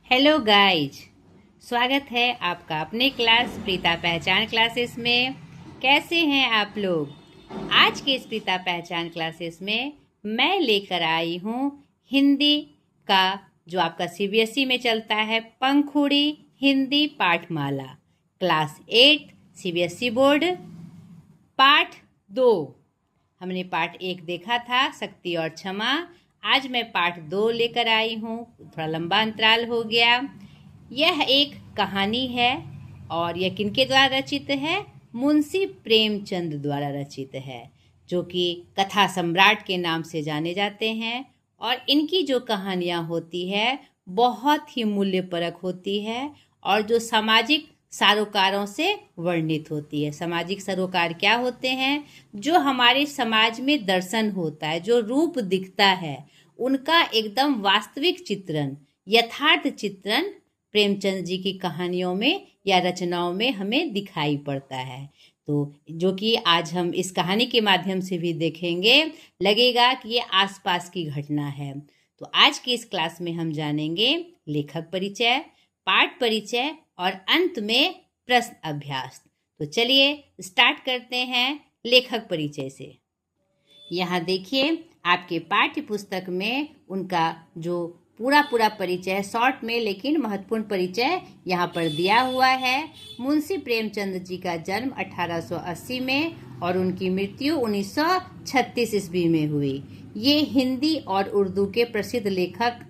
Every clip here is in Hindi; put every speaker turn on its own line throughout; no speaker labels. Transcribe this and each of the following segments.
हेलो गाइज, स्वागत है आपका अपने क्लास प्रीता पहचान क्लासेस में। कैसे हैं आप लोग? आज के इस प्रीता पहचान क्लासेस में मैं लेकर आई हूँ हिंदी का जो आपका सीबीएसई में चलता है पंखुड़ी हिंदी पाठमाला क्लास 8 सीबीएसई बोर्ड पाठ 2। हमने पाठ 1 देखा था, शक्ति और क्षमा। आज मैं पाठ 2 लेकर आई हूँ। थोड़ा लंबा अंतराल हो गया। यह एक कहानी है और यह किनके द्वारा रचित है? मुंशी प्रेमचंद द्वारा रचित है, जो कि कथा सम्राट के नाम से जाने जाते हैं। और इनकी जो कहानियाँ होती है बहुत ही मूल्यपरक होती है और जो सामाजिक सरोकारों से वर्णित होती है। सामाजिक सरोकार क्या होते हैं? जो हमारे समाज में दर्शन होता है, जो रूप दिखता है, उनका एकदम वास्तविक चित्रण, यथार्थ चित्रण प्रेमचंद जी की कहानियों में या रचनाओं में हमें दिखाई पड़ता है। तो जो कि आज हम इस कहानी के माध्यम से भी देखेंगे, लगेगा कि ये आसपास की घटना है। तो आज की इस क्लास में हम जानेंगे लेखक परिचय, पाठ परिचय और अंत में प्रश्न अभ्यास। तो चलिए स्टार्ट करते हैं लेखक परिचय से। यहाँ देखिए आपके पाठ्य पुस्तक में उनका जो पूरा परिचय, शॉर्ट में लेकिन महत्वपूर्ण परिचय यहाँ पर दिया हुआ है। मुंशी प्रेमचंद जी का जन्म 1880 में और उनकी मृत्यु 1936 ईस्वी में हुई। ये हिंदी और उर्दू के प्रसिद्ध लेखक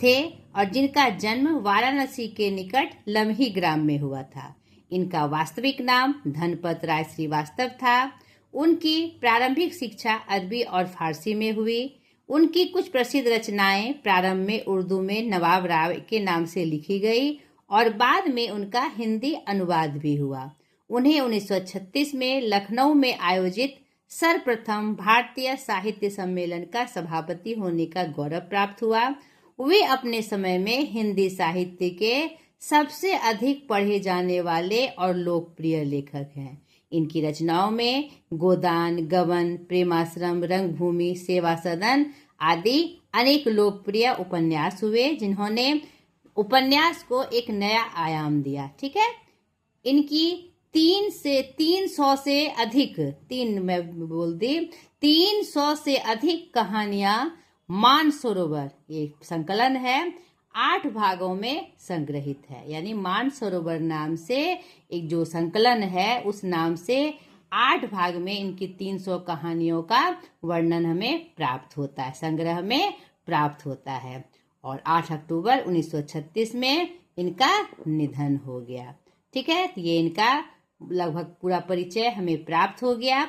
थे और जिनका जन्म वाराणसी के निकट लम्ही ग्राम में हुआ था। इनका वास्तविक नाम धनपत राय श्रीवास्तव था। उनकी प्रारंभिक शिक्षा अरबी और फारसी में हुई। उनकी कुछ प्रसिद्ध रचनाएं प्रारंभ में उर्दू में नवाब राव के नाम से लिखी गई और बाद में उनका हिंदी अनुवाद भी हुआ। उन्हें 1936 में लखनऊ में आयोजित सर्वप्रथम भारतीय साहित्य सम्मेलन का सभापति होने का गौरव प्राप्त हुआ। वे अपने समय में हिंदी साहित्य के सबसे अधिक पढ़े जाने वाले और लोकप्रिय लेखक हैं। इनकी रचनाओं में गोदान, गबन, प्रेमाश्रम, रंगभूमि, सेवा सदन आदि अनेक लोकप्रिय उपन्यास हुए, जिन्होंने उपन्यास को एक नया आयाम दिया। ठीक है, इनकी 300 से अधिक 300 से अधिक कहानियां मानसरोवर, ये संकलन है, 8 भागों में संग्रहित है। यानी मानसरोवर नाम से एक जो संकलन है, उस नाम से 8 भाग में इनकी 300 कहानियों का वर्णन हमें प्राप्त होता है, संग्रह में प्राप्त होता है। और 8 अक्टूबर 1936 में इनका निधन हो गया। ठीक है, ये इनका लगभग पूरा परिचय हमें प्राप्त हो गया।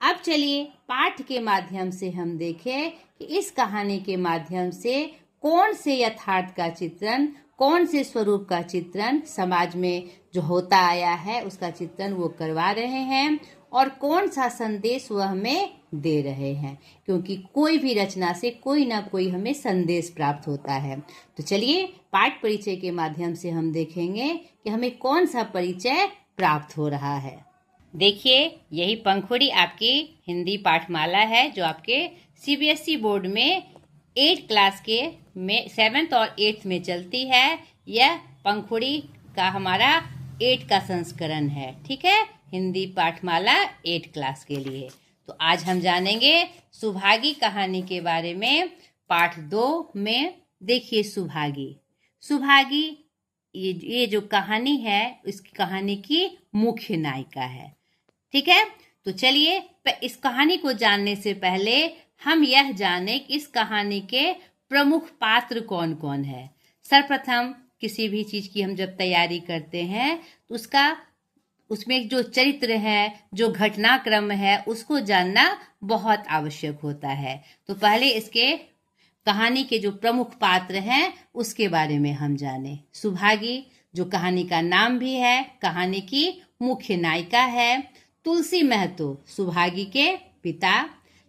अब चलिए पाठ के माध्यम से हम देखें कि इस कहानी के माध्यम से कौन से यथार्थ का चित्रण, कौन से स्वरूप का चित्रण समाज में जो होता आया है उसका चित्रण वो करवा रहे हैं और कौन सा संदेश वह हमें दे रहे हैं, क्योंकि कोई भी रचना से कोई ना कोई हमें संदेश प्राप्त होता है। तो चलिए पाठ परिचय के माध्यम से हम देखेंगे कि हमें कौन सा परिचय प्राप्त हो रहा है। देखिए, यही पंखुड़ी आपकी हिंदी पाठमाला है जो आपके सीबीएसई बोर्ड में 8 क्लास के में 7th और 8th में चलती है। यह पंखुड़ी का हमारा 8 का संस्करण है। ठीक है, हिंदी पाठमाला 8 क्लास के लिए। तो आज हम जानेंगे सुभागी कहानी के बारे में। पाठ 2 में देखिए सुभागी ये जो कहानी है, इस कहानी की मुख्य नायिका है। ठीक है, तो चलिए इस कहानी को जानने से पहले हम यह जाने कि इस कहानी के प्रमुख पात्र कौन कौन है। सर्वप्रथम किसी भी चीज की हम जब तैयारी करते हैं तो उसमें जो चरित्र है, जो घटनाक्रम है, उसको जानना बहुत आवश्यक होता है। तो पहले इसके कहानी के जो प्रमुख पात्र हैं उसके बारे में हम जाने। सुभागी जो कहानी का नाम भी है, कहानी की मुख्य नायिका है। तुलसी महतो सुभागी के पिता,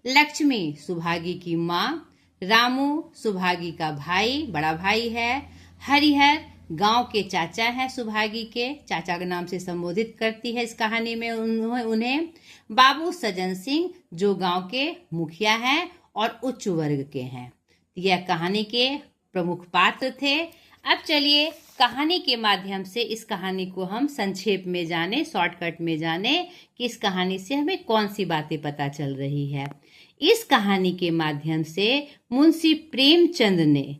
लक्ष्मी सुभागी की माँ, रामू सुभागी का भाई, बड़ा भाई है, हरिहर गांव के चाचा हैं, सुभागी के चाचा के नाम से संबोधित करती है इस कहानी में उन्हें। बाबू सज्जन सिंह जो गांव के मुखिया हैं और उच्च वर्ग के हैं। यह कहानी के प्रमुख पात्र थे। अब चलिए कहानी के माध्यम से इस कहानी को हम संक्षेप में जाने, शॉर्टकट में जाने कि इस कहानी से हमें कौन सी बातें पता चल रही है। इस कहानी के माध्यम से मुंशी प्रेमचंद ने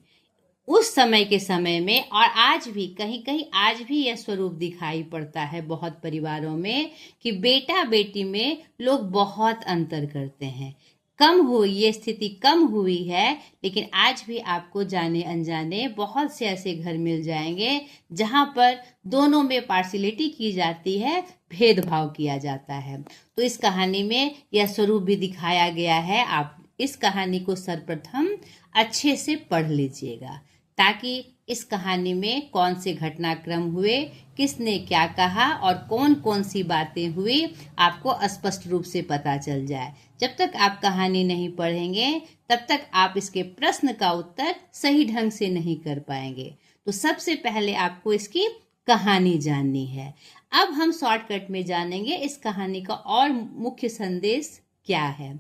उस समय में और आज भी कहीं कहीं आज भी यह स्वरूप दिखाई पड़ता है बहुत परिवारों में कि बेटा बेटी में लोग बहुत अंतर करते हैं। ये स्थिति कम हुई है, लेकिन आज भी आपको जाने अनजाने बहुत से ऐसे घर मिल जाएंगे जहां पर दोनों में पार्शियलिटी की जाती है, भेदभाव किया जाता है। तो इस कहानी में यह स्वरूप भी दिखाया गया है। आप इस कहानी को सर्वप्रथम अच्छे से पढ़ लीजिएगा ताकि इस कहानी में कौन से घटनाक्रम हुए, किसने क्या कहा और कौन कौन सी बातें हुई आपको स्पष्ट रूप से पता चल जाए। जब तक आप कहानी नहीं पढ़ेंगे तब तक आप इसके प्रश्न का उत्तर सही ढंग से नहीं कर पाएंगे। तो सबसे पहले आपको इसकी कहानी जाननी है। अब हम शॉर्टकट में जानेंगे इस कहानी का और मुख्य संदेश क्या है।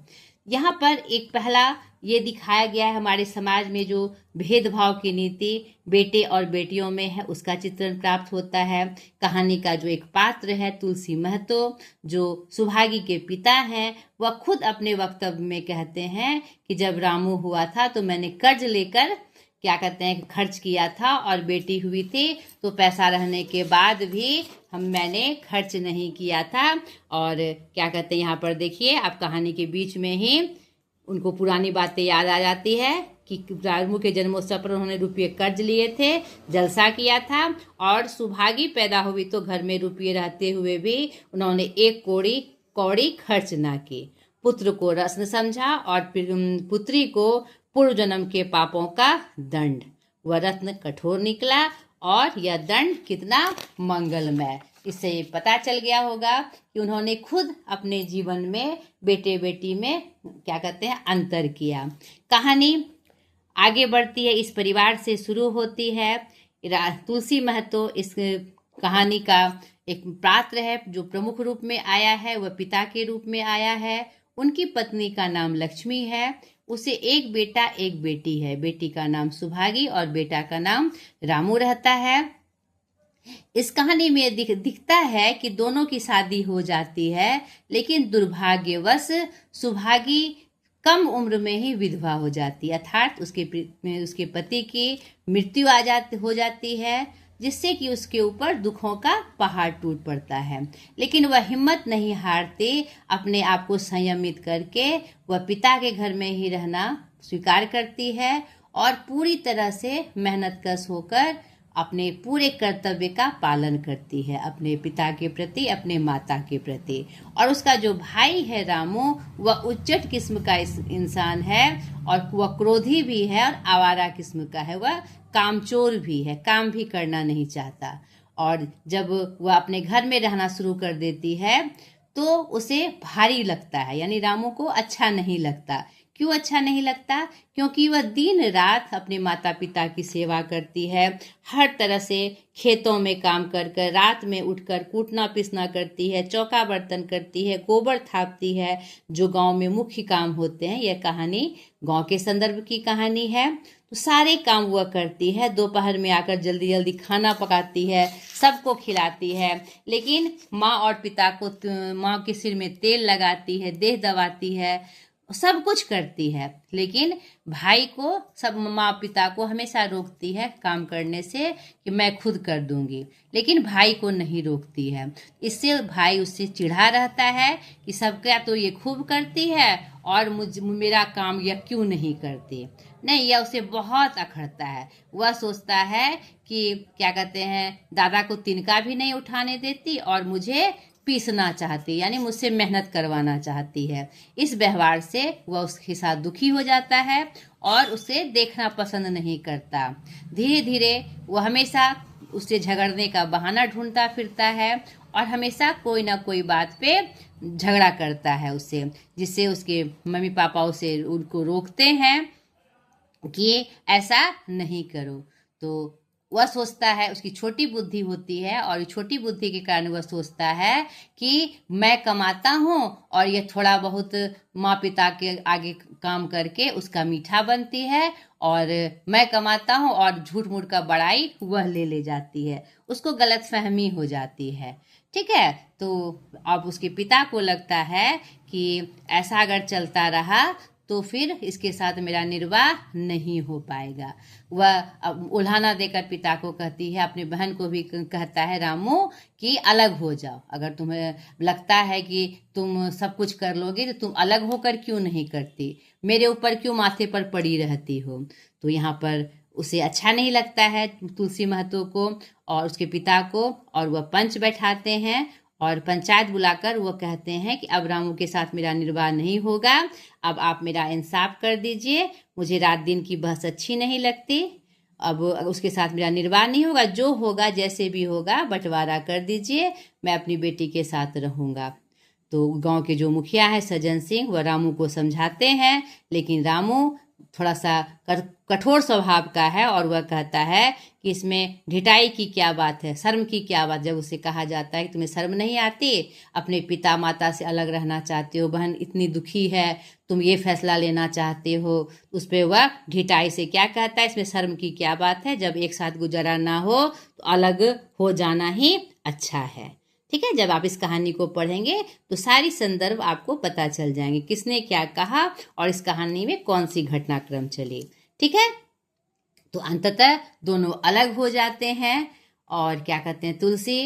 यहाँ पर एक पहला ये दिखाया गया है हमारे समाज में जो भेदभाव की नीति बेटे और बेटियों में है, उसका चित्रण प्राप्त होता है। कहानी का जो एक पात्र है तुलसी महतो, जो सुभागी के पिता हैं, वह खुद अपने वक्तव्य में कहते हैं कि जब रामू हुआ था तो मैंने कर्ज लेकर खर्च किया था और बेटी हुई थी तो पैसा रहने के बाद भी मैंने खर्च नहीं किया था। और यहाँ पर देखिए आप कहानी के बीच में ही उनको पुरानी बातें याद आ जाती है कि रामू के जन्मोत्सव पर उन्होंने रुपये कर्ज लिए थे, जलसा किया था और सुभागी पैदा हुई तो घर में रुपये रहते हुए भी उन्होंने एक कौड़ी खर्च ना की। पुत्र को रत्न समझा और पुत्री को पूर्व जन्म के पापों का दंड। वह रत्न कठोर निकला और यह दंड कितना मंगलमय। इससे पता चल गया होगा कि उन्होंने खुद अपने जीवन में बेटे बेटी में अंतर किया। कहानी आगे बढ़ती है, इस परिवार से शुरू होती है। तुलसी महतो इस कहानी का एक पात्र है जो प्रमुख रूप में आया है, वह पिता के रूप में आया है। उनकी पत्नी का नाम लक्ष्मी है, उसे एक बेटा एक बेटी है। बेटी का नाम सुभागी और बेटा का नाम रामू रहता है। इस कहानी में दिखता है कि दोनों की शादी हो जाती है, लेकिन दुर्भाग्यवश सुभागी कम उम्र में ही विधवा हो जाती है, अर्थात उसके पति की मृत्यु हो जाती है, जिससे कि उसके ऊपर दुखों का पहाड़ टूट पड़ता है। लेकिन वह हिम्मत नहीं हारती, अपने आप को संयमित करके वह पिता के घर में ही रहना स्वीकार करती है और पूरी तरह से मेहनतकश होकर अपने पूरे कर्तव्य का पालन करती है, अपने पिता के प्रति, अपने माता के प्रति। और उसका जो भाई है रामू, वह उच्चट किस्म का इंसान है और वह क्रोधी भी है और आवारा किस्म का है। वह कामचोर भी है, काम भी करना नहीं चाहता। और जब वह अपने घर में रहना शुरू कर देती है तो उसे भारी लगता है, यानी रामू को अच्छा नहीं लगता। क्यों अच्छा नहीं लगता? क्योंकि वह दिन रात अपने माता पिता की सेवा करती है, हर तरह से खेतों में काम कर कर, रात में उठकर कूटना पिसना करती है, चौका बर्तन करती है, गोबर थापती है, जो गांव में मुख्य काम होते हैं। यह कहानी गांव के संदर्भ की कहानी है। तो सारे काम वह करती है, दोपहर में आकर जल्दी जल्दी खाना पकाती है, सबको खिलाती है। लेकिन माँ और पिता को माँ के सिर में तेल लगाती है, देह दबाती है, सब कुछ करती है, लेकिन भाई को माँ पिता को हमेशा रोकती है काम करने से कि मैं खुद कर दूंगी, लेकिन भाई को नहीं रोकती है। इससे भाई उससे चिढ़ा रहता है कि सबका तो ये खूब करती है और मेरा काम यह क्यों नहीं करती। नहीं, यह उसे बहुत अखड़ता है। वह सोचता है कि दादा को तिनका भी नहीं उठाने देती और मुझे पीसना चाहती, यानी मुझसे मेहनत करवाना चाहती है। इस व्यवहार से वह उसके साथ दुखी हो जाता है और उसे देखना पसंद नहीं करता। धीरे धीरे वह हमेशा उससे झगड़ने का बहाना ढूंढता फिरता है और हमेशा कोई ना कोई बात पे झगड़ा करता है उससे, जिससे उसके मम्मी पापा उनको रोकते हैं कि ऐसा नहीं करो। तो वह सोचता है, उसकी छोटी बुद्धि होती है और छोटी बुद्धि के कारण वह सोचता है कि मैं कमाता हूँ और ये थोड़ा बहुत माँ पिता के आगे काम करके उसका मीठा बनती है, और मैं कमाता हूँ और झूठ मूठ का बड़ाई वह ले जाती है। उसको गलत फहमी हो जाती है। ठीक है, तो अब उसके पिता को लगता है कि ऐसा अगर चलता रहा तो फिर इसके साथ मेरा निर्वाह नहीं हो पाएगा। वह अब उल्हाना देकर पिता को कहती है, अपनी बहन को भी कहता है रामू कि अलग हो जाओ। अगर तुम्हें लगता है कि तुम सब कुछ कर लोगे तो तुम अलग होकर क्यों नहीं करती, मेरे ऊपर क्यों माथे पर पड़ी रहती हो। तो यहाँ पर उसे अच्छा नहीं लगता है तुलसी महतो को और उसके पिता को, और वह पंच बैठाते हैं और पंचायत बुलाकर वो कहते हैं कि अब रामू के साथ मेरा निर्वाह नहीं होगा, अब आप मेरा इंसाफ कर दीजिए, मुझे रात दिन की बहस अच्छी नहीं लगती, अब उसके साथ मेरा निर्वाह नहीं होगा, जो होगा जैसे भी होगा बंटवारा कर दीजिए, मैं अपनी बेटी के साथ रहूँगा। तो गांव के जो मुखिया हैं सज्जन सिंह, वह रामू को समझाते हैं, लेकिन रामू थोड़ा सा कठोर स्वभाव का है और वह कहता है कि इसमें ढिठाई की क्या बात है, शर्म की क्या बात। जब उसे कहा जाता है कि तुम्हें शर्म नहीं आती, अपने पिता माता से अलग रहना चाहते हो, बहन इतनी दुखी है, तुम ये फैसला लेना चाहते हो, उस पर वह ढिठाई से क्या कहता है, इसमें शर्म की क्या बात है, जब एक साथ गुजारा ना हो तो अलग हो जाना ही अच्छा है। ठीक है, जब आप इस कहानी को पढ़ेंगे तो सारी संदर्भ आपको पता चल जाएंगे, किसने क्या कहा और इस कहानी में कौन सी घटनाक्रम चली। ठीक है, तो अंततः दोनों अलग हो जाते हैं और क्या कहते हैं, तुलसी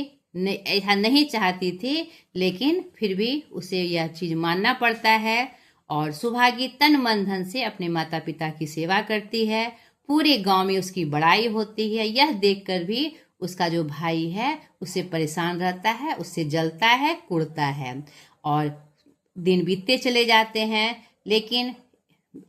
ऐसा नहीं चाहती थी लेकिन फिर भी उसे यह चीज मानना पड़ता है, और सुभागी तन मन धन से अपने माता पिता की सेवा करती है। पूरे गांव में उसकी बड़ाई होती है, यह देखकर भी उसका जो भाई है उससे परेशान रहता है, उससे जलता है, कुड़ता है, और दिन बीतते चले जाते हैं। लेकिन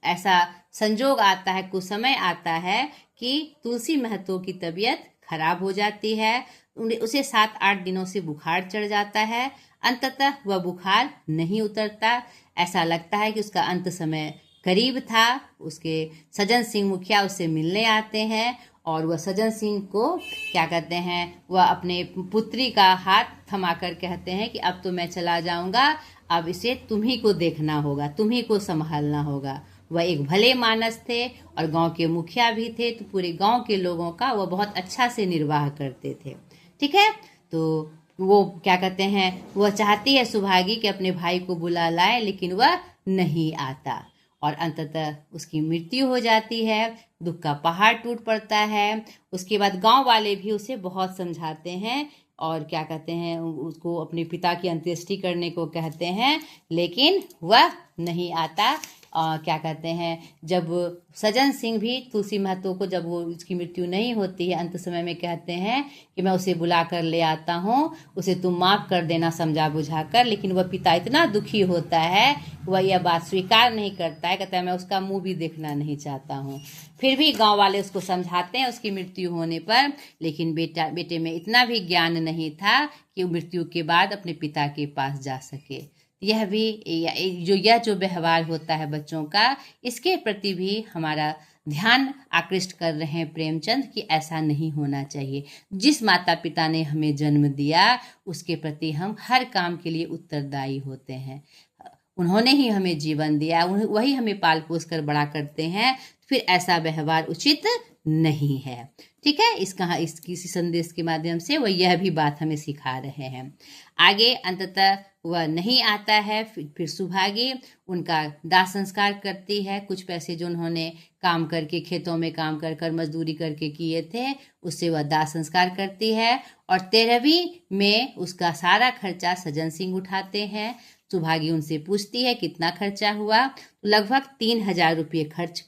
ऐसा संजोग आता है, कुछ समय आता है कि तुलसी महतो की तबीयत खराब हो जाती है, उसे 7-8 दिनों से बुखार चढ़ जाता है। अंततः वह बुखार नहीं उतरता, ऐसा लगता है कि उसका अंत समय करीब था। उसके सज्जन सिंह मुखिया उससे मिलने आते हैं और वह सज्जन सिंह को क्या कहते हैं, वह अपने पुत्री का हाथ थमाकर कहते हैं कि अब तो मैं चला जाऊंगा, अब इसे तुम्ही को देखना होगा, तुम्ही को संभालना होगा। वह एक भले मानस थे और गांव के मुखिया भी थे, तो पूरे गांव के लोगों का वह बहुत अच्छा से निर्वाह करते थे। ठीक है, तो वो क्या कहते हैं, वह चाहती है सुभागी कि अपने भाई को बुला लाए, लेकिन वह नहीं आता और अंततः उसकी मृत्यु हो जाती है। दुख का पहाड़ टूट पड़ता है। उसके बाद गांव वाले भी उसे बहुत समझाते हैं और क्या कहते हैं, उसको अपने पिता की अंत्येष्टि करने को कहते हैं, लेकिन वह नहीं आता। क्या कहते हैं, जब सज्जन सिंह भी तुलसी महतो को, जब वो उसकी मृत्यु नहीं होती है, अंत समय में कहते हैं कि मैं उसे बुला कर ले आता हूँ, उसे तुम माफ़ कर देना समझा बुझाकर, लेकिन वह पिता इतना दुखी होता है, वह यह बात स्वीकार नहीं करता है, कहता है मैं उसका मुंह भी देखना नहीं चाहता हूँ। फिर भी गांव वाले उसको समझाते हैं उसकी मृत्यु होने पर, लेकिन बेटे में इतना भी ज्ञान नहीं था कि वो मृत्यु के बाद अपने पिता के पास जा सके। यह भी यह जो व्यवहार होता है बच्चों का, इसके प्रति भी हमारा ध्यान आकृष्ट कर रहे हैं प्रेमचंद कि ऐसा नहीं होना चाहिए। जिस माता पिता ने हमें जन्म दिया उसके प्रति हम हर काम के लिए उत्तरदायी होते हैं। उन्होंने ही हमें जीवन दिया, वही हमें पाल पोस कर बड़ा करते हैं, फिर ऐसा व्यवहार उचित नहीं है। ठीक है, इस किसी संदेश के माध्यम से वह यह भी बात हमें सिखा रहे हैं। आगे अंततः वह नहीं आता है, फिर सुभागी उनका दाह संस्कार करती है। कुछ पैसे जो उन्होंने काम करके, खेतों में काम कर कर मजदूरी करके किए थे, उससे वह दाह संस्कार करती है और 13वीं में उसका सारा खर्चा सज्जन सिंह उठाते हैं। सुभागी उनसे पूछती है कितना खर्चा हुआ, लगभग 3000 रुपये खर्च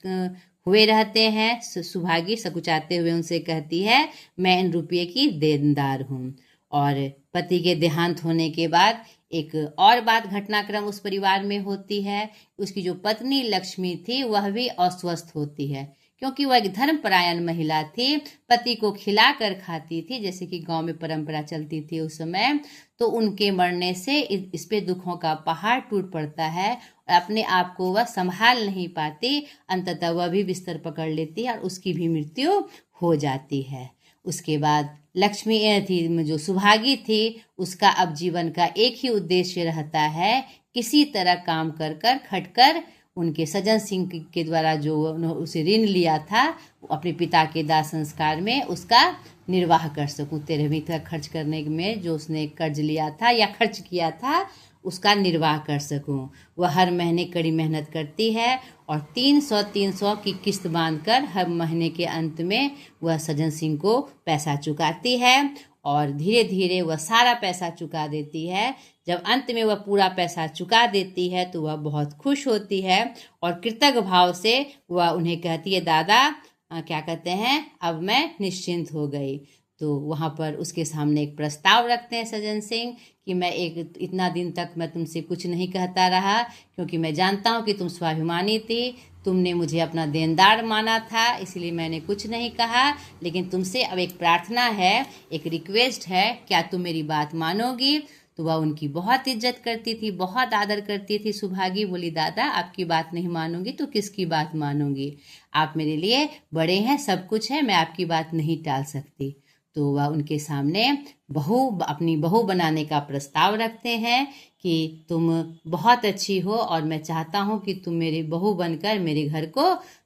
हुए रहते हैं। सुभागी सकुचाते हुए उनसे कहती है मैं इन रुपये की देनदार हूँ। और पति के देहांत होने के बाद एक और बात घटनाक्रम उस परिवार में होती है। उसकी जो पत्नी लक्ष्मी थी वह भी अस्वस्थ होती है, क्योंकि वह एक धर्मपरायण महिला थी, पति को खिला कर खाती थी, जैसे कि गांव में परंपरा चलती थी उस समय। तो उनके मरने से इस पे दुखों का पहाड़ टूट पड़ता है और अपने आप को वह संभाल नहीं पाती। अंततः वह भी बिस्तर पकड़ लेती है और उसकी भी मृत्यु हो जाती है। उसके बाद लक्ष्मी थी, जो सुभागी थी, उसका अब जीवन का एक ही उद्देश्य रहता है, किसी तरह काम कर कर खट कर उनके सज्जन सिंह के द्वारा जो उसे ऋण लिया था अपने पिता के दाह संस्कार में, उसका निर्वाह कर सकूं। 13वीं तक खर्च करने में जो उसने कर्ज लिया था या खर्च किया था, उसका निर्वाह कर सकूं। वह हर महीने कड़ी मेहनत करती है और 300 की किस्त बांधकर हर महीने के अंत में वह सज्जन सिंह को पैसा चुकाती है और धीरे धीरे वह सारा पैसा चुका देती है। जब अंत में वह पूरा पैसा चुका देती है तो वह बहुत खुश होती है और कृतज्ञ भाव से वह उन्हें कहती है, दादा क्या कहते हैं, अब मैं निश्चिंत हो गई। तो वहाँ पर उसके सामने एक प्रस्ताव रखते हैं सज्जन सिंह कि मैं इतना दिन तक मैं तुमसे कुछ नहीं कहता रहा, क्योंकि मैं जानता हूँ कि तुम स्वाभिमानी थी, तुमने मुझे अपना देनदार माना था, इसलिए मैंने कुछ नहीं कहा। लेकिन तुमसे अब एक प्रार्थना है, एक रिक्वेस्ट है, क्या तुम मेरी बात मानोगी? तो वह उनकी बहुत इज्जत करती थी, बहुत आदर करती थी। सुभागी बोली, दादा आपकी बात नहीं मानूंगी तो किसकी बात मानूंगी? आप मेरे लिए बड़े हैं, सब कुछ है, मैं आपकी बात नहीं टाल सकती। तो वह उनके सामने अपनी बहू बनाने का प्रस्ताव रखते हैं कि तुम बहुत अच्छी हो और मैं चाहता हूँ कि तुम मेरी बहू बनकर मेरे घर को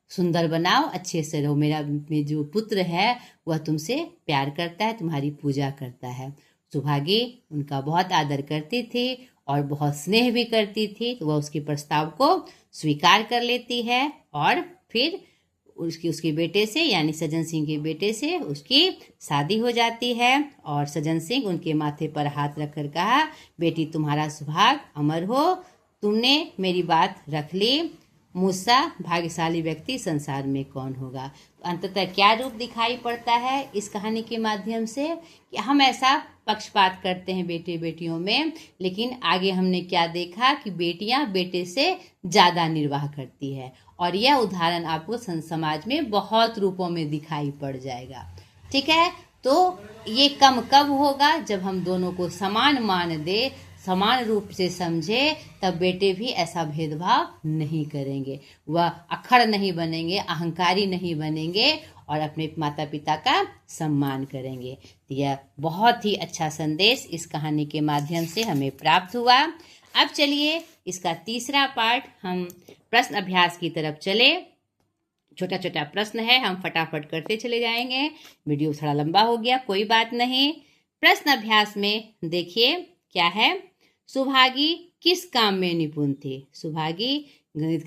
सुंदर बनाओ, अच्छे से रहो। मेरा जो पुत्र है वह तुमसे प्यार करता है, तुम्हारी पूजा करता है। सुभागी उनका बहुत आदर करती थी और बहुत स्नेह भी करती थी। तो वह उसके प्रस्ताव को स्वीकार कर लेती है और फिर उसके बेटे से यानी सज्जन सिंह के बेटे से उसकी शादी हो जाती है। और सज्जन सिंह उनके माथे पर हाथ रखकर कहा, बेटी तुम्हारा सुभाग अमर हो, तुमने मेरी बात रख ली, मुझसा भाग्यशाली व्यक्ति संसार में कौन होगा। तो अंततः क्या रूप दिखाई पड़ता है इस कहानी के माध्यम से कि हम ऐसा पक्षपात करते हैं बेटे बेटियों में, लेकिन आगे हमने क्या देखा कि बेटियां बेटे से ज़्यादा निर्वाह करती है। और यह उदाहरण आपको समाज में बहुत रूपों में दिखाई पड़ जाएगा। ठीक है, तो ये कम कब होगा? जब हम दोनों को समान मान दे, समान रूप से समझे, तब बेटे भी ऐसा भेदभाव नहीं करेंगे, वह अखड़ नहीं बनेंगे, अहंकारी नहीं बनेंगे और अपने माता पिता का सम्मान करेंगे। तो यह बहुत ही अच्छा संदेश इस कहानी के माध्यम से हमें प्राप्त हुआ। अब चलिए इसका तीसरा पार्ट, हम प्रश्न अभ्यास की तरफ चले। छोटा छोटा प्रश्न है, हम फटाफट करते चले जाएंगे। वीडियो थोड़ा लंबा हो गया, कोई बात नहीं। प्रश्न अभ्यास में देखिए क्या है, सुभागी किस काम में निपुण थी? सुभागी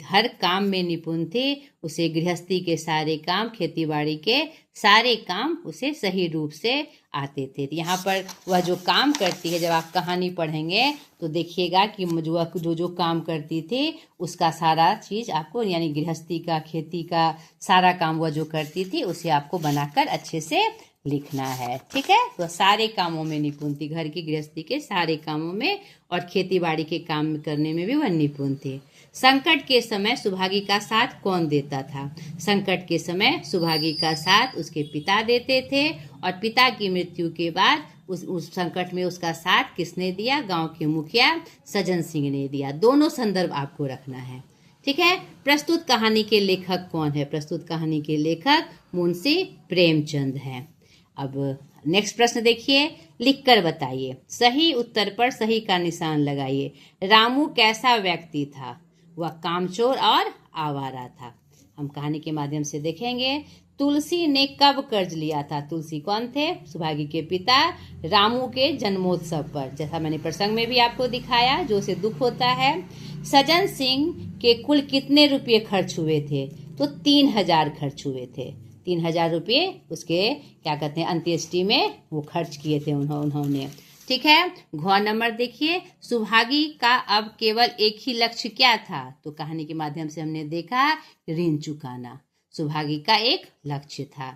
हर काम में निपुण थे, उसे गृहस्थी के सारे काम, खेती-बाड़ी के सारे काम उसे सही रूप से आते थे। यहाँ पर वह जो काम करती है, जब आप कहानी पढ़ेंगे तो देखिएगा कि जो काम करती थी उसका सारा चीज़ आपको, यानी गृहस्थी का, खेती का सारा काम वह जो करती थी उसे आपको बनाकर अच्छे से लिखना है। ठीक है, तो सारे कामों में निपुण थी, घर की गृहस्थी के सारे कामों में और खेती बाड़ी के काम करने में भी वह निपुण थी। संकट के समय सुभागी का साथ कौन देता था? संकट के समय सुभागी का साथ उसके पिता देते थे और पिता की मृत्यु के बाद उस संकट में उसका साथ किसने दिया? गांव के मुखिया सज्जन सिंह ने दिया। दोनों संदर्भ आपको रखना है। ठीक है, प्रस्तुत कहानी के लेखक कौन है? प्रस्तुत कहानी के लेखक मुंशी प्रेमचंद हैं। अब नेक्स्ट प्रश्न देखिए, लिखकर बताइए। सही उत्तर पर सही का निशान लगाइए। रामू कैसा व्यक्ति था? वह कामचोर और आवारा था। हम कहानी के माध्यम से देखेंगे। तुलसी ने कब कर्ज लिया था? तुलसी कौन थे? सुभागी के पिता। रामू के जन्मोत्सव पर, जैसा मैंने प्रसंग में भी आपको दिखाया, जो उसे दुख होता है। सज्जन सिंह के कुल कितने रुपये खर्च हुए थे? तो 3000 खर्च हुए थे। 3000 रुपये उसके क्या कहते हैं अंत्येष्टि में वो खर्च किए थे उन्होंने। ठीक है, घ नंबर देखिए, सुभागी का अब केवल एक ही लक्ष्य क्या था? तो कहानी के माध्यम से हमने देखा ऋण चुकाना सुभागी का एक लक्ष्य था।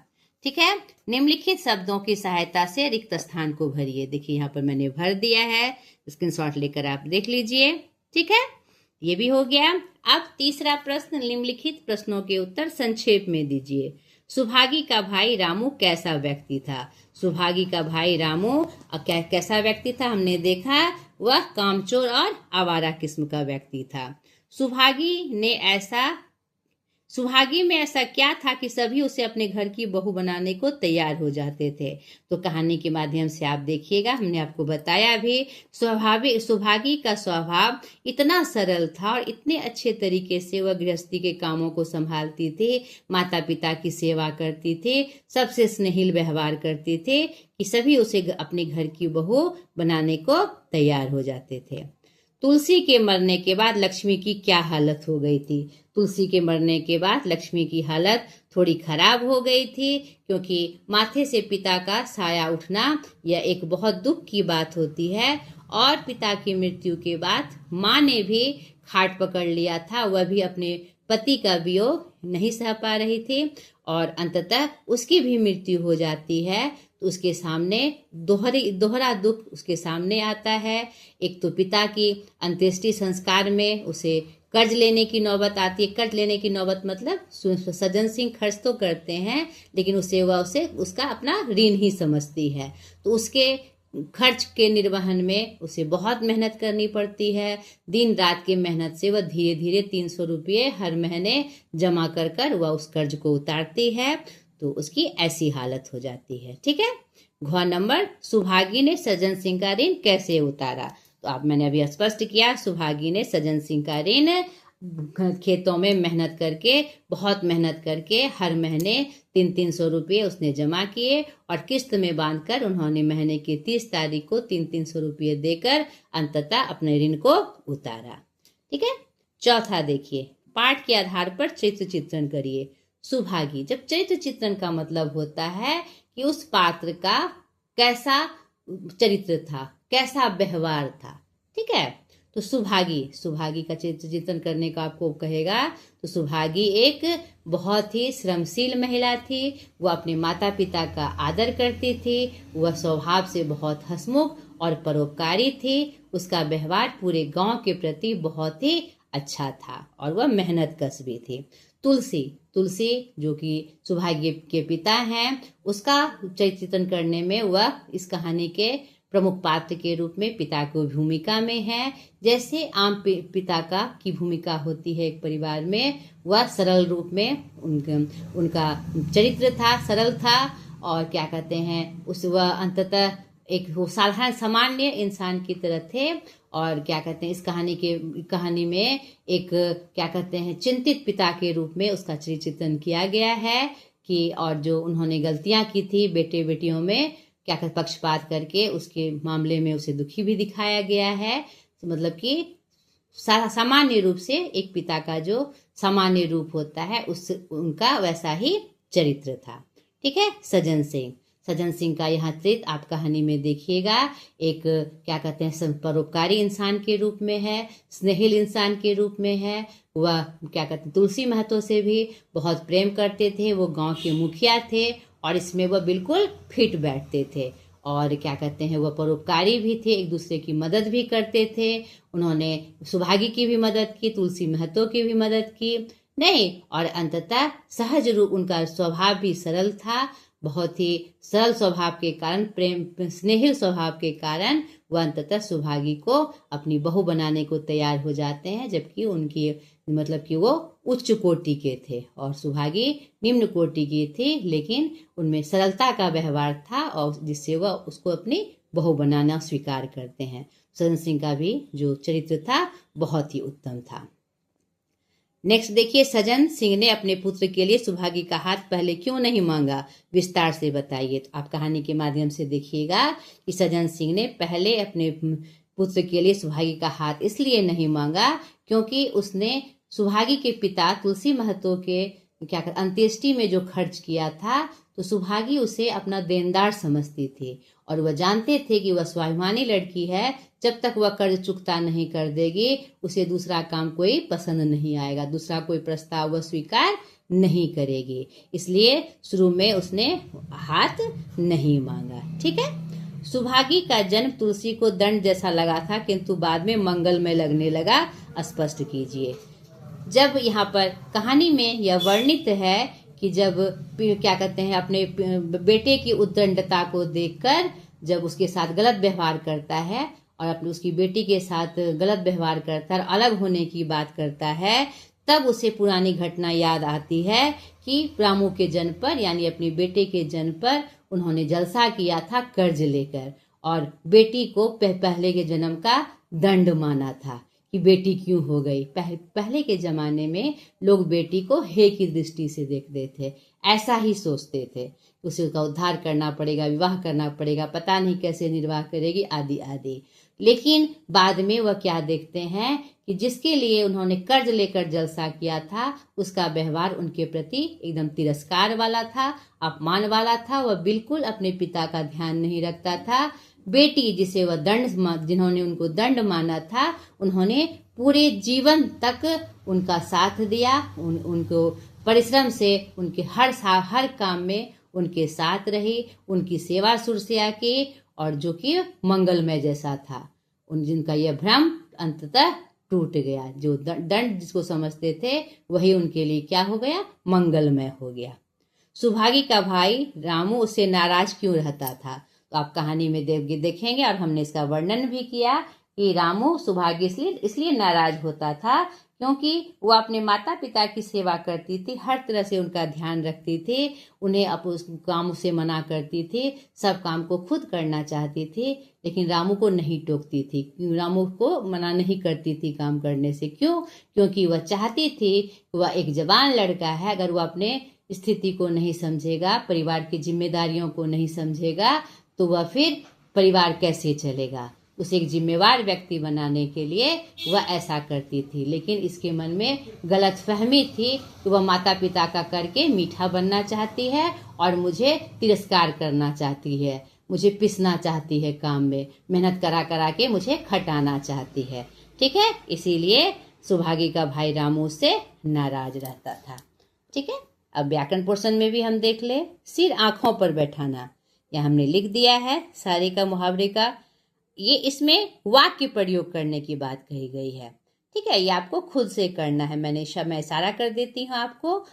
ठीक है, निम्नलिखित शब्दों की सहायता से रिक्त स्थान को भरिए। देखिए यहाँ पर मैंने भर दिया है, स्क्रीनशॉट लेकर आप देख लीजिए। ठीक है, ये भी हो गया। अब तीसरा प्रश्न, निम्नलिखित प्रश्नों के उत्तर संक्षेप में दीजिए। सुभागी का भाई रामू कैसा व्यक्ति था? सुभागी का भाई रामू कैसा व्यक्ति था? हमने देखा वह कामचोर और आवारा किस्म का व्यक्ति था। सुभागी सुहागी में ऐसा क्या था कि सभी उसे अपने घर की बहू बनाने को तैयार हो जाते थे। तो कहानी के माध्यम से आप देखिएगा, हमने आपको बताया भी सुहागी का स्वभाव इतना सरल था और इतने अच्छे तरीके से वह गृहस्थी के कामों को संभालती थी, माता पिता की सेवा करती थी, सबसे स्नेहिल व्यवहार करती थी कि सभी उसे अपने घर की बहू बनाने को तैयार हो जाते थे। तुलसी के मरने के बाद लक्ष्मी की क्या हालत हो गई थी। तुलसी के मरने के बाद लक्ष्मी की हालत थोड़ी खराब हो गई थी, क्योंकि माथे से पिता का साया उठना यह एक बहुत दुख की बात होती है। और पिता की मृत्यु के बाद माँ ने भी खाट पकड़ लिया था, वह भी अपने पति का वियोग नहीं सह पा रही थी और अंततः उसकी भी मृत्यु हो जाती है। तो उसके सामने दोहरा दुख उसके सामने आता है। एक तो पिता की अंत्येष्टि संस्कार में उसे कर्ज लेने की नौबत आती है। कर्ज लेने की नौबत मतलब सज्जन सिंह खर्च तो करते हैं, लेकिन उसे उसका अपना ऋण ही समझती है। तो उसके खर्च के निर्वहन में उसे बहुत मेहनत करनी पड़ती है। दिन रात की मेहनत से वह धीरे धीरे 300 रुपये हर महीने जमा कर वह उस कर्ज को उतारती है। तो उसकी ऐसी हालत हो जाती है। ठीक है। घ नंबर, सुहागी ने सज्जन सिंह का ऋण कैसे उतारा। तो आप मैंने अभी स्पष्ट किया, सुहागी ने सज्जन सिंह का ऋण खेतों में मेहनत करके, बहुत मेहनत करके हर महीने 300 रुपये उसने जमा किए और किस्त में बांधकर उन्होंने महीने की 30 तारीख को 300 रुपये देकर अंततः अपने ऋण को उतारा। ठीक है। चौथा देखिए, पाठ के आधार पर चरित्र चित्रण करिए। सुहागी, जब चरित्र चित्रण का मतलब होता है कि उस पात्र का कैसा चरित्र था, कैसा व्यवहार था। ठीक है। तो सुहागी का चरित्र चित्रण करने का आपको कहेगा। तो सुहागी एक बहुत ही श्रमशील महिला थी। वह अपने माता पिता का आदर करती थी। वह स्वभाव से बहुत हंसमुख और परोपकारी थी। उसका व्यवहार पूरे गांव के प्रति बहुत ही अच्छा था और वह मेहनतकश भी थी। तुलसी जो कि सुहागी के पिता हैं, उसका चरित्र चित्रण करने में वह इस कहानी के प्रमुख पात्र के रूप में पिता की भूमिका में है। जैसे आम पिता की भूमिका होती है एक परिवार में, वह सरल रूप में उनका चरित्र था, सरल था और क्या कहते हैं वह अंततः एक साधारण सामान्य इंसान की तरह थे। और क्या कहते हैं इस कहानी में एक क्या कहते हैं चिंतित पिता के रूप में उसका चरित्र चित्रण किया गया है कि और जो उन्होंने गलतियां की थी बेटे बेटियों में क्या कहते पक्षपात करके, उसके मामले में उसे दुखी भी दिखाया गया है। तो मतलब कि सामान्य रूप से एक पिता का जो सामान्य रूप होता है उनका वैसा ही चरित्र था। ठीक है। सज्जन सिंह का यहाँ चरित्र आप कहानी में देखिएगा। एक क्या कहते हैं परोपकारी इंसान के रूप में है, स्नेहिल इंसान के रूप में है। वह क्या कहते हैं तुलसी महतो से भी बहुत प्रेम करते थे। वो गांव के मुखिया थे और इसमें वह बिल्कुल फिट बैठते थे। और क्या कहते हैं वह परोपकारी भी थे, एक दूसरे की मदद भी करते थे। उन्होंने सुहागी की भी मदद की, तुलसी महतो की भी मदद की नहीं। और अंततः सहज रूप उनका स्वभाव भी सरल था। बहुत ही सरल स्वभाव के कारण, प्रेम स्नेहिल स्वभाव के कारण वह अंततः सुहागी को अपनी बहू बनाने को तैयार हो जाते हैं, जबकि उनकी मतलब कि वो उच्च कोटि के थे और सुहागी निम्न कोटि की थी, लेकिन उनमें सरलता का व्यवहार था और जिससे वह उसको अपनी बहू बनाना स्वीकार करते हैं। सज्जन सिंह का भी जो चरित्र था बहुत ही उत्तम था। नेक्स्ट देखिए, सज्जन सिंह ने अपने पुत्र के लिए सुहागी का हाथ पहले क्यों नहीं मांगा, विस्तार से बताइए। तो आप कहानी के माध्यम से देखिएगा कि सज्जन सिंह ने पहले अपने पुत्र के लिए सुहागी का हाथ इसलिए नहीं मांगा क्योंकि उसने सुहागी के पिता तुलसी महतो के क्या अंत्येष्टि में जो खर्च किया था, तो सुहागी उसे अपना देनदार समझती थी और वह जानते थे कि वह स्वाभिमानी लड़की है। जब तक वह कर्ज चुकता नहीं कर देगी उसे दूसरा काम कोई पसंद नहीं आएगा, दूसरा कोई प्रस्ताव वह स्वीकार नहीं करेगी। इसलिए शुरू में उसने हाथ नहीं मांगा। ठीक है। सुहागी का जन्म तुलसी को दंड जैसा लगा था किंतु बाद में मंगलमय लगने लगा, स्पष्ट कीजिए। जब यहाँ पर कहानी में यह वर्णित है कि जब क्या कहते हैं अपने बेटे की उद्दंडता को देखकर जब उसके साथ गलत व्यवहार करता है और अपनी उसकी बेटी के साथ गलत व्यवहार करता है और अलग होने की बात करता है, तब उसे पुरानी घटना याद आती है कि रामू के जन्म पर यानी अपने बेटे के जन्म पर उन्होंने जलसा किया था कर्ज लेकर, और बेटी को पहले के जन्म का दंड माना था कि बेटी क्यों हो गई। पहले के जमाने में लोग बेटी को हे की दृष्टि से देखते थे, ऐसा ही सोचते थे, उसे उसका उद्धार करना पड़ेगा, विवाह करना पड़ेगा, पता नहीं कैसे निर्वाह करेगी, आदि आदि। लेकिन बाद में वह क्या देखते हैं कि जिसके लिए उन्होंने कर्ज लेकर जलसा किया था उसका व्यवहार उनके प्रति एकदम तिरस्कार वाला था, अपमान वाला था। वह बिल्कुल अपने पिता का ध्यान नहीं रखता था। बेटी जिसे वह जिन्होंने उनको दंड माना था, उन्होंने पूरे जीवन तक उनका साथ दिया, उनको परिश्रम से उनके हर काम में उनके साथ रही, उनकी सेवा सुरसेवा की, और जो कि मंगलमय जैसा था। जिनका यह भ्रम अंततः टूट गया। जो दंड जिसको समझते थे वही उनके लिए क्या हो गया, मंगलमय हो गया। सुभागी का भाई रामू उससे नाराज क्यों रहता था, तो आप कहानी में देखेंगे, और हमने इसका वर्णन भी किया कि रामू सुभागी इसलिए नाराज होता था क्योंकि वो अपने माता पिता की सेवा करती थी, हर तरह से उनका ध्यान रखती थी, उन्हें उस काम से मना करती थी, सब काम को खुद करना चाहती थी, लेकिन रामू को नहीं टोकती थी, रामू को मना नहीं करती थी काम करने से। क्यों? क्योंकि वह चाहती थी वह एक जवान लड़का है, अगर वह अपने स्थिति को नहीं समझेगा, परिवार की जिम्मेदारियों को नहीं समझेगा, तो वह फिर परिवार कैसे चलेगा। उसे एक जिम्मेवार व्यक्ति बनाने के लिए वह ऐसा करती थी। लेकिन इसके मन में गलतफहमी थी कि वह माता पिता का करके मीठा बनना चाहती है और मुझे तिरस्कार करना चाहती है, मुझे पिसना चाहती है, काम में मेहनत करा के मुझे खटाना चाहती है। ठीक है, इसीलिए सुभागी का भाई रामू से नाराज रहता था। ठीक है, अब व्याकरण पोर्शन में भी हम देख ले, सिर आंखों पर बैठाना, यह हमने लिख दिया है सारे का मुहावरे का। ये इसमें वाक्य प्रयोग करने की बात कही गई है। ठीक है, ये आपको खुद से करना है, मैं इशारा कर देती हूँ आपको।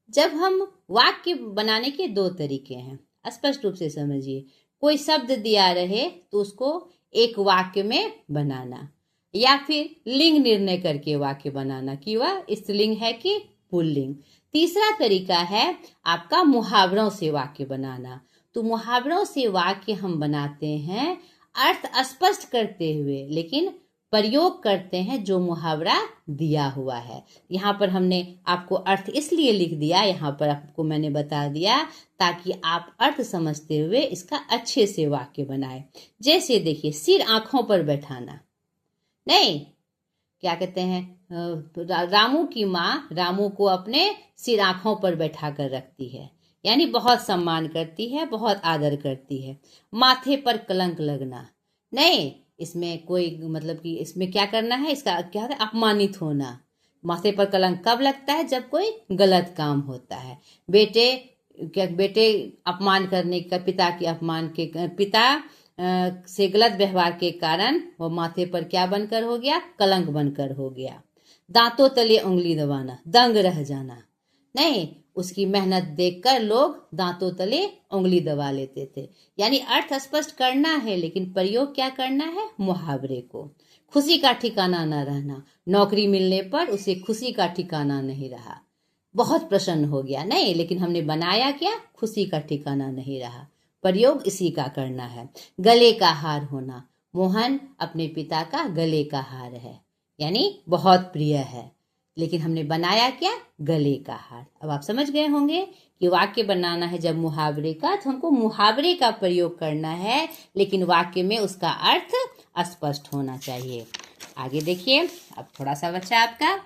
जब हम वाक्य बनाने के दो तरीके हैं, स्पष्ट रूप से समझिए। कोई शब्द दिया रहे तो उसको एक वाक्य में बनाना, या फिर लिंग निर्णय करके वाक्य बनाना कि वह स्त्रीलिंग है कि पुल्लिंग। तीसरा तरीका है आपका मुहावरों से वाक्य बनाना। तो मुहावरों से वाक्य हम बनाते हैं अर्थ स्पष्ट करते हुए, लेकिन प्रयोग करते हैं जो मुहावरा दिया हुआ है। यहाँ पर हमने आपको अर्थ इसलिए लिख दिया, यहाँ पर आपको मैंने बता दिया ताकि आप अर्थ समझते हुए इसका अच्छे से वाक्य बनाए। जैसे देखिए, सिर आंखों पर बैठाना, नहीं क्या कहते हैं, रामू की माँ रामू को अपने सिर आंखों पर बैठा कर रखती है, यानी बहुत सम्मान करती है, बहुत आदर करती है। माथे पर कलंक लगना, नहीं, इसमें कोई मतलब कि इसमें क्या करना है, इसका क्या है, अपमानित होना। माथे पर कलंक कब लगता है, जब कोई गलत काम होता है। बेटे अपमान करने का, पिता के अपमान के, पिता से गलत व्यवहार के कारण वो माथे पर क्या बनकर हो गया, कलंक बनकर हो गया। दांतों तले उंगली दबाना, दंग रह जाना, नहीं, उसकी मेहनत देखकर लोग दांतों तले उंगली दबा लेते थे। यानी अर्थ स्पष्ट करना है, लेकिन प्रयोग क्या करना है, मुहावरे को। खुशी का ठिकाना न रहना, नौकरी मिलने पर उसे खुशी का ठिकाना नहीं रहा, बहुत प्रसन्न हो गया, नहीं, लेकिन हमने बनाया क्या, खुशी का ठिकाना नहीं रहा। प्रयोग इसी का करना है। गले का हार होना, मोहन अपने पिता का गले का हार है, यानी बहुत प्रिय है, लेकिन हमने बनाया क्या, गले का हार। अब आप समझ गए होंगे कि वाक्य बनाना है जब मुहावरे का, तो हमको मुहावरे का प्रयोग करना है, लेकिन वाक्य में उसका अर्थ स्पष्ट होना चाहिए। आगे देखिए, अब थोड़ा सा बच्चा आपका,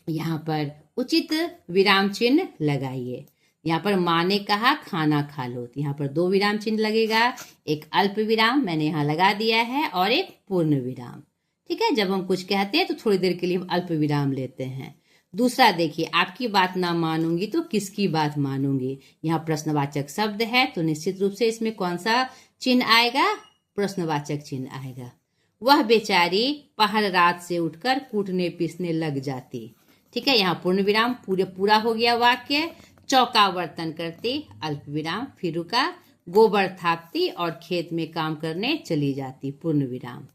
यहाँ पर उचित विराम चिन्ह लगाइए। यहाँ पर माँ ने कहा खाना खा लो, तो यहाँ पर 2 विराम चिन्ह लगेगा, एक अल्प विराम मैंने यहाँ लगा दिया है और एक पूर्ण विराम। ठीक है, जब हम कुछ कहते हैं तो थोड़ी देर के लिए हम अल्प विराम लेते हैं। दूसरा देखिए, आपकी बात ना मानूंगी तो किसकी बात मानूंगी। यहाँ प्रश्नवाचक शब्द है, तो निश्चित रूप से इसमें कौन सा चिन्ह आएगा, प्रश्नवाचक चिन्ह आएगा। वह बेचारी पहर रात से उठकर कूटने पीसने लग जाती। ठीक है, यहाँ पूर्ण विराम पूरा हो गया वाक्य। चौका बर्तन करती, अल्प विराम, फिर रुका। गोबर थापती और खेत में काम करने चली जाती, पूर्ण विराम।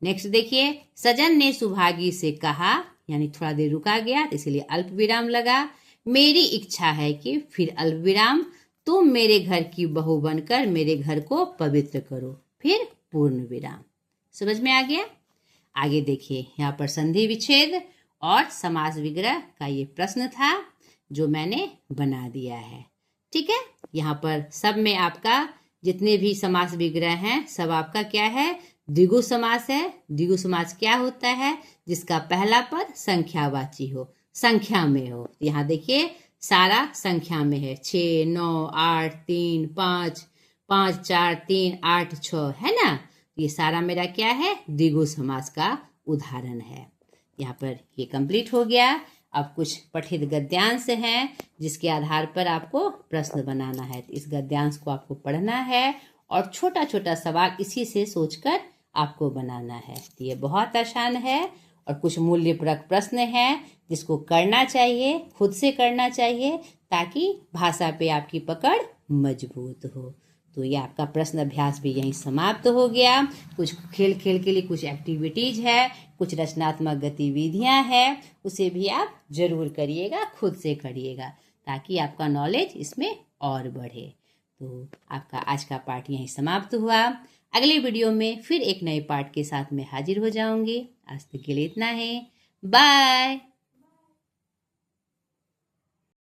नेक्स्ट देखिए, सजन ने सुभागी से कहा, यानी थोड़ा देर रुका गया तो इसलिए अल्प विराम लगा। मेरी इच्छा है कि फिर अल्प विराम, तुम मेरे घर की बहू बनकर मेरे घर को पवित्र करो, फिर पूर्ण विराम। समझ में आ गया? आगे देखिए, यहाँ पर संधि विच्छेद और समास विग्रह का ये प्रश्न था जो मैंने बना दिया है। ठीक है, यहाँ पर सब में आपका जितने भी समास विग्रह हैं सब आपका क्या है, द्विगु समास है। द्विगु समास क्या होता है? जिसका पहला पद संख्यावाची हो, संख्या में हो। यहाँ देखिए सारा संख्या में है, 6, 9, 8, 3, 5, 5, 4, 3, 8, 6 है ना। ये सारा मेरा क्या है, द्विगु समास का उदाहरण है। यहाँ पर ये कंप्लीट हो गया। अब कुछ पठित गद्यांश हैं जिसके आधार पर आपको प्रश्न बनाना है। इस गद्यांश को आपको पढ़ना है और छोटा छोटा सवाल इसी से सोचकर आपको बनाना है। तो ये बहुत आसान है और कुछ मूल्यपरक प्रश्न हैं जिसको करना चाहिए, खुद से करना चाहिए, ताकि भाषा पे आपकी पकड़ मजबूत हो। तो ये आपका प्रश्न अभ्यास भी यहीं समाप्त हो गया। कुछ खेल खेल के लिए कुछ एक्टिविटीज है, कुछ रचनात्मक गतिविधियां हैं, उसे भी आप जरूर करिएगा, खुद से करिएगा, ताकि आपका नॉलेज इसमें और बढ़े। तो आपका आज का पाठ यहीं समाप्त हुआ। अगले वीडियो में फिर एक नए पाठ के साथ मैं हाजिर हो जाऊंगी। आज तक के लिए इतना ही। बाय।